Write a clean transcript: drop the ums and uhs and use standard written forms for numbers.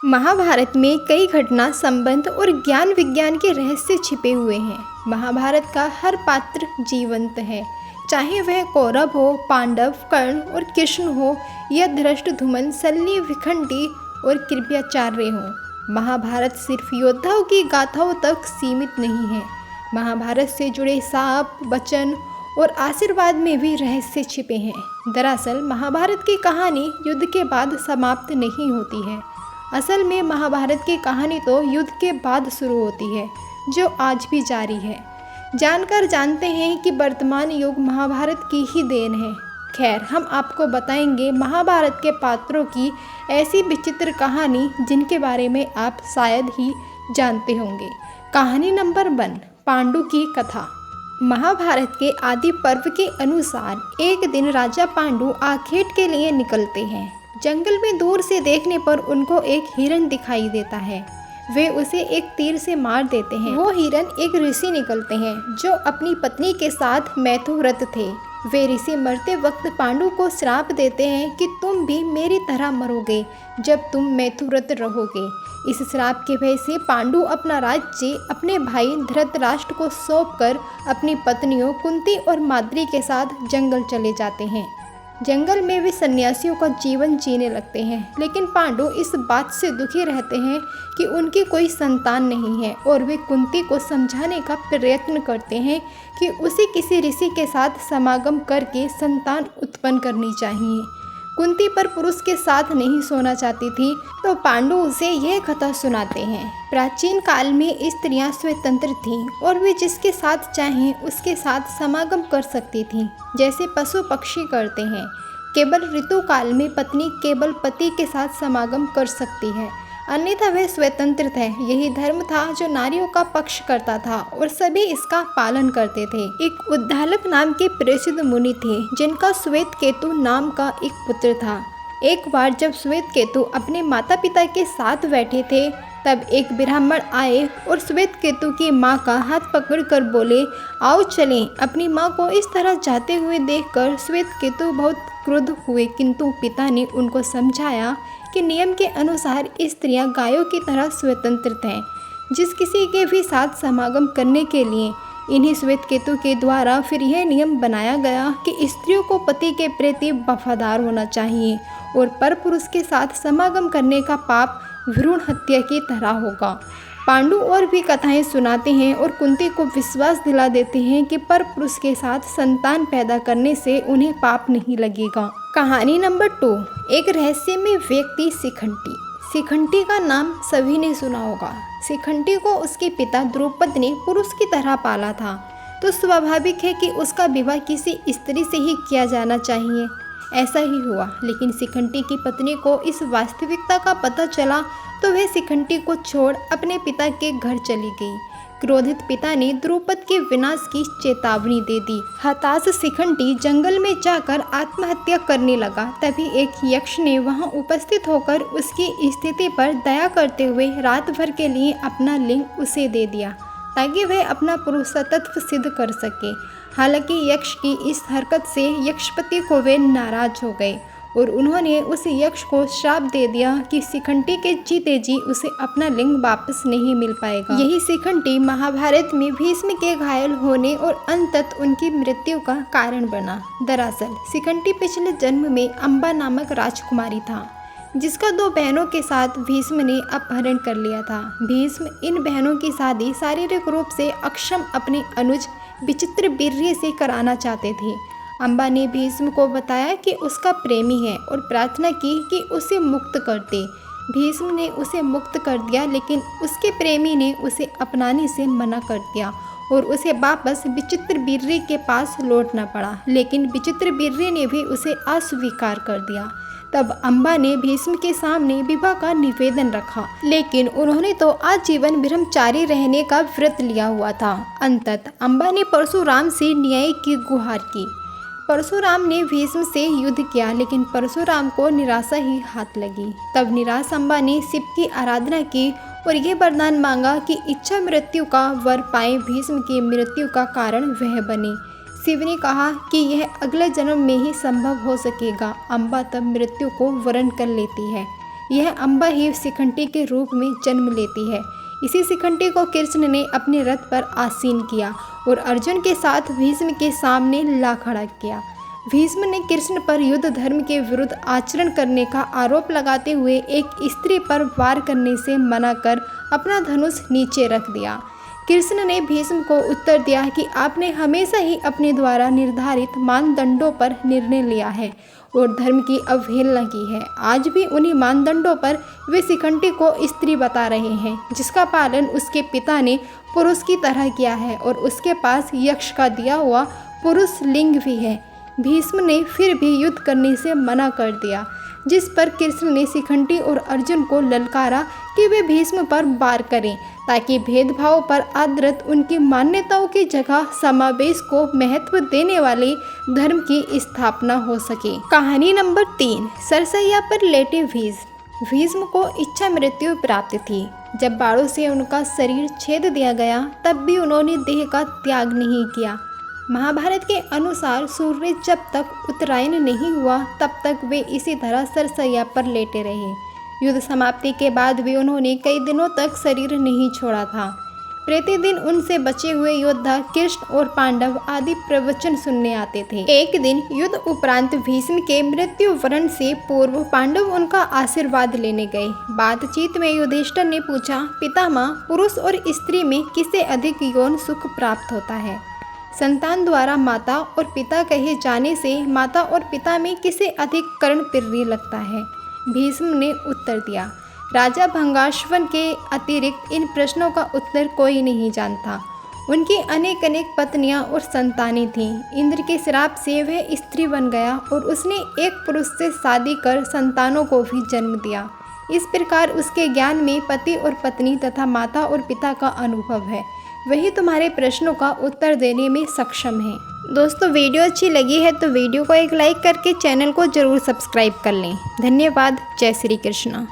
महाभारत में कई घटना संबंध और ज्ञान विज्ञान के रहस्य छिपे हुए हैं। महाभारत का हर पात्र जीवंत है, चाहे वह कौरव हो, पांडव, कर्ण और कृष्ण हो या धृष्टद्युम्न, शल्य, विखंडी और कृपाचार्य हो। महाभारत सिर्फ योद्धाओं की गाथाओं तक सीमित नहीं है। महाभारत से जुड़े शाप, वचन और आशीर्वाद में भी रहस्य छिपे हैं। दरअसल महाभारत की कहानी युद्ध के बाद समाप्त नहीं होती है। असल में महाभारत की कहानी तो युद्ध के बाद शुरू होती है, जो आज भी जारी है। जानकर जानते हैं कि वर्तमान युग महाभारत की ही देन है। खैर, हम आपको बताएंगे महाभारत के पात्रों की ऐसी विचित्र कहानी जिनके बारे में आप शायद ही जानते होंगे। कहानी नंबर 1, पांडु की कथा। महाभारत के आदि पर्व के अनुसार एक दिन राजा पांडु आखेट के लिए निकलते हैं। जंगल में दूर से देखने पर उनको एक हिरण दिखाई देता है। वे उसे एक तीर से मार देते हैं। वो हिरण एक ऋषि निकलते हैं जो अपनी पत्नी के साथ मैथुव्रत थे। वे ऋषि मरते वक्त पांडु को श्राप देते हैं कि तुम भी मेरी तरह मरोगे जब तुम मैथुव्रत रहोगे। इस श्राप के भय से पांडु अपना राज्य अपने भाई धृतराष्ट्र को सौंपकर अपनी पत्नियों कुंती और माद्री के साथ जंगल चले जाते हैं। जंगल में वे सन्यासियों का जीवन जीने लगते हैं, लेकिन पांडु इस बात से दुखी रहते हैं कि उनकी कोई संतान नहीं है और वे कुंती को समझाने का प्रयत्न करते हैं कि उसे किसी ऋषि के साथ समागम करके संतान उत्पन्न करनी चाहिए। कुंती पर पुरुष के साथ नहीं सोना चाहती थी, तो पांडु उसे यह कथा सुनाते हैं। प्राचीन काल में स्त्रियां स्वतंत्र थीं और वे जिसके साथ चाहें उसके साथ समागम कर सकती थीं, जैसे पशु पक्षी करते हैं। केवल ऋतु काल में पत्नी केवल पति के साथ समागम कर सकती है, अन्यथा वे स्वतंत्र थे। यही धर्म था जो नारियों का पक्ष करता था और सभी इसका पालन करते थे। एक उद्दालक नाम के प्रसिद्ध मुनि थे जिनका श्वेत केतु नाम का एक पुत्र था। एक बार जब श्वेत केतु अपने माता पिता के साथ बैठे थे, तब एक ब्राह्मण आए और श्वेत केतु की माँ का हाथ पकड़कर बोले, आओ चलें। अपनी माँ को इस तरह जाते हुए देखकर श्वेत केतु बहुत क्रुद्ध हुए, किंतु पिता ने उनको समझाया कि नियम के अनुसार स्त्रियां गायों की तरह स्वतंत्र हैं। जिस किसी के भी साथ समागम करने के लिए इन्हीं श्वेत केतु के द्वारा फिर यह नियम बनाया गया कि स्त्रियों को पति के प्रति वफादार होना चाहिए और परपुरुष के साथ समागम करने का पाप भ्रूण हत्या की तरह होगा। पांडु और भी कथाएं सुनाते हैं और कुंती को विश्वास दिला देते हैं कि परपुरुष के साथ संतान पैदा करने से उन्हें पाप नहीं लगेगा। कहानी नंबर 2, एक रहस्यमय व्यक्ति शिखंडी। शिखंडी का नाम सभी ने सुना होगा। शिखंडी को उसके पिता द्रुपद ने पुरुष की तरह पाला था, तो स्वाभाविक है कि उसका विवाह किसी स्त्री से ही किया जाना चाहिए। ऐसा ही हुआ, लेकिन शिखंडी की पत्नी को इस वास्तविकता का पता चला तो वह शिखंडी को छोड़ अपने पिता के घर चली गई। क्रोधित पिता ने द्रुपद के विनाश की चेतावनी दे दी। हताश शिखंडी जंगल में जाकर आत्महत्या करने लगा। तभी एक यक्ष ने वहां उपस्थित होकर उसकी स्थिति पर दया करते हुए रात भर के लिए अपना लिंग उसे दे दिया, ताकि वह अपना पुरुषत्व सिद्ध कर सके। हालांकि यक्ष की इस हरकत से यक्षपति को वे नाराज हो गए और उन्होंने उस यक्ष को श्राप दे दिया कि शिखंडी के जीते जी उसे अपना लिंग वापस नहीं मिल पाएगा। यही शिखंडी महाभारत में भीष्म के घायल होने और अंततः उनकी मृत्यु का कारण बना। दरअसल शिखंडी पिछले जन्म में अम्बा नामक राजकुमारी था, जिसका 2 बहनों के साथ भीष्म ने अपहरण कर लिया था। भीष्म इन बहनों की शादी शारीरिक रूप से अक्षम अपने अनुज विचित्रवीर्य से कराना चाहते थे। अम्बा ने भीष्म को बताया कि उसका प्रेमी है और प्रार्थना की कि उसे मुक्त कर दे। भीष्म ने उसे मुक्त कर दिया, लेकिन उसके प्रेमी ने उसे अपनाने से मना कर दिया और उसे वापस विचित्रवीर्य के पास लौटना पड़ा। लेकिन विचित्रवीर्य ने भी उसे अस्वीकार कर दिया। तब अम्बा ने भीष्म के सामने विवाह का निवेदन रखा, लेकिन उन्होंने तो आजीवन ब्रह्मचारी रहने का व्रत लिया हुआ था। अंततः अम्बा ने परशुराम से न्याय की गुहार की। परशुराम ने भीष्म से युद्ध किया, लेकिन परशुराम को निराशा ही हाथ लगी। तब निराश अम्बा ने शिव की आराधना की और ये वरदान मांगा कि इच्छा मृत्यु का वर पाए भीष्म की मृत्यु का कारण वह बने। शिव ने कहा कि यह अगले जन्म में ही संभव हो सकेगा। अम्बा तब मृत्यु को वरण कर लेती है। यह अम्बा ही शिखंडी के रूप में जन्म लेती है। इसी शिखंडी को कृष्ण ने अपने रथ पर आसीन किया और अर्जुन के साथ भीष्म के सामने ला खड़ा किया। भीष्म ने कृष्ण पर युद्ध धर्म के विरुद्ध आचरण करने का आरोप लगाते हुए एक स्त्री पर वार करने से मना कर अपना धनुष नीचे रख दिया। कृष्ण ने भीष्म को उत्तर दिया कि आपने हमेशा ही अपने द्वारा निर्धारित मानदंडों पर निर्णय लिया है और धर्म की अवहेलना की है। आज भी उन्हीं मानदंडों पर वे शिखंडी को स्त्री बता रहे हैं, जिसका पालन उसके पिता ने पुरुष की तरह किया है और उसके पास यक्ष का दिया हुआ पुरुष लिंग भी है। भीष्म ने फिर भी युद्ध करने से मना कर दिया, जिस पर कृष्ण ने शिखंडी और अर्जुन को ललकारा कि वे भीष्म पर वार करें, ताकि भेदभाव पर आधारित उनकी मान्यताओं की जगह समावेश को महत्व देने वाले धर्म की स्थापना हो सके। कहानी नंबर 3, सरसैया पर लेटे भीष्म। भीष्म को इच्छा मृत्यु प्राप्त थी। जब बाणों से उनका शरीर छेद दिया गया, तब भी उन्होंने देह का त्याग नहीं किया। महाभारत के अनुसार सूर्य जब तक उत्तरायण नहीं हुआ, तब तक वे इसी तरह सरसैया पर लेटे रहे। युद्ध समाप्ति के बाद भी उन्होंने कई दिनों तक शरीर नहीं छोड़ा था। प्रतिदिन उनसे बचे हुए योद्धा कृष्ण और पांडव आदि प्रवचन सुनने आते थे। एक दिन युद्ध उपरांत भीष्म के मृत्यु वरण से पूर्व पांडव उनका आशीर्वाद लेने गए। बातचीत में युधिष्ठिर ने पूछा, पितामह, पुरुष और स्त्री में किसे अधिक यौन सुख प्राप्त होता है? संतान द्वारा माता और पिता कहे जाने से माता और पिता में किसे अधिक कर्णप्रिय लगता है? भीष्म ने उत्तर दिया, राजा भंगाश्वन के अतिरिक्त इन प्रश्नों का उत्तर कोई नहीं जानता। उनकी अनेक अनेक पत्नियां और संतानें थीं। इंद्र के श्राप से वह स्त्री बन गया और उसने एक पुरुष से शादी कर संतानों को भी जन्म दिया। इस प्रकार उसके ज्ञान में पति और पत्नी तथा माता और पिता का अनुभव है। वही तुम्हारे प्रश्नों का उत्तर देने में सक्षम है। दोस्तों, वीडियो अच्छी लगी है तो वीडियो को एक लाइक करके चैनल को जरूर सब्सक्राइब कर लें। धन्यवाद। जय श्री कृष्ण।